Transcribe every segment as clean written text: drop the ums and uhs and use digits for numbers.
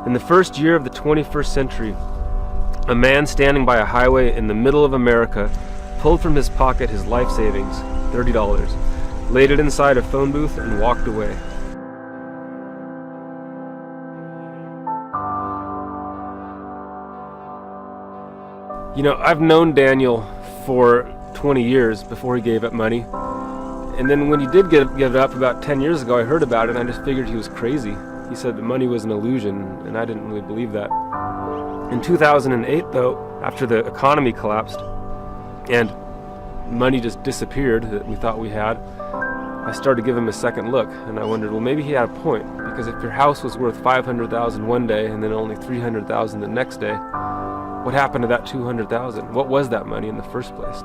In the first year of the 21st century, a man standing by a highway in the middle of America pulled from his pocket his life savings, $30, laid it inside a phone booth, and walked away. You know, I've known Daniel for 20 years before he gave up money. And then when he did give it up about 10 years ago, I heard about it and I just figured he was crazy. He said that money was an illusion, and I didn't really believe that. In 2008, though, after the economy collapsed and money just disappeared that we thought we had, I started to give him a second look, and I wondered, well, maybe he had a point, because if your house was worth $500,000 one day and then only $300,000 the next day, what happened to that $200,000? What was that money in the first place?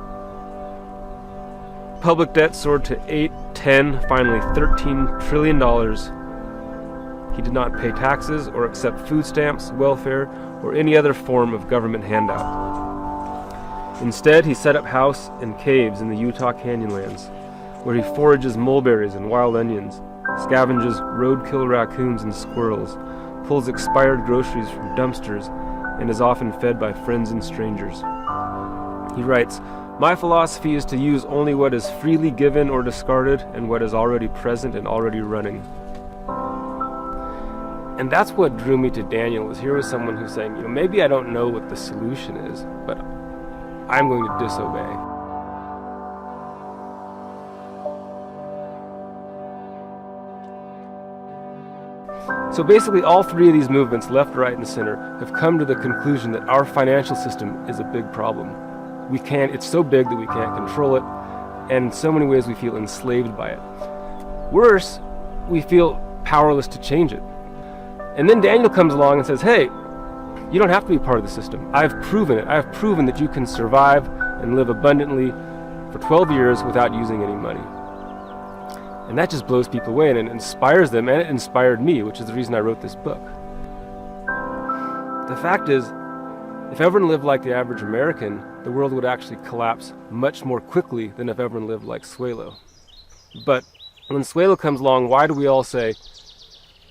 Public debt soared to $8, $10, finally $13 trillion. He did not pay taxes or accept food stamps, welfare, or any other form of government handout. Instead, he set up house in caves in the Utah Canyonlands, where he forages mulberries and wild onions, scavenges roadkill raccoons and squirrels, pulls expired groceries from dumpsters, and is often fed by friends and strangers. He writes, "My philosophy is to use only what is freely given or discarded and what is already present and already running." And that's what drew me to Daniel, was here was someone who's saying, you know, maybe I don't know what the solution is, but I'm going to disobey. So basically all three of these movements, left, right, and center, have come to the conclusion that our financial system is a big problem. It's so big that we can't control it, and in so many ways we feel enslaved by it. Worse, we feel powerless to change it. And then Daniel comes along and says, hey, you don't have to be part of the system. I've proven it. I've proven that you can survive and live abundantly for 12 years without using any money. And that just blows people away, and it inspires them, and it inspired me, which is the reason I wrote this book. The fact is, if everyone lived like the average American, the world would actually collapse much more quickly than if everyone lived like Suelo. But when Suelo comes along, why do we all say,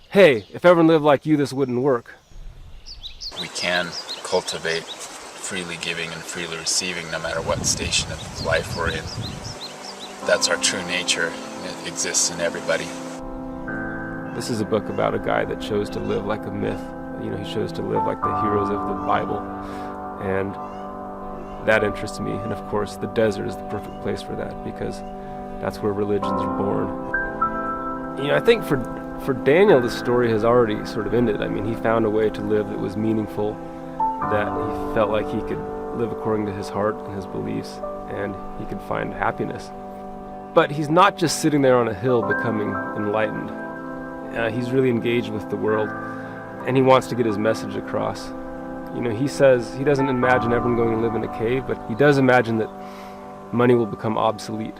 hey, if everyone lived like you, this wouldn't work? We can cultivate freely giving and freely receiving no matter what station of life we're in. That's our true nature, and it exists in everybody. This is a book about a guy that chose to live like a myth. You know, he chose to live like the heroes of the Bible, and that interests me. And of course, the desert is the perfect place for that, because that's where religions are born. You know, I think for Daniel, the story has already sort of ended. I mean, he found a way to live that was meaningful, that he felt like he could live according to his heart and his beliefs, and he could find happiness. But he's not just sitting there on a hill becoming enlightened. He's really engaged with the world, and he wants to get his message across. You know, he says he doesn't imagine everyone going to live in a cave, but he does imagine that money will become obsolete.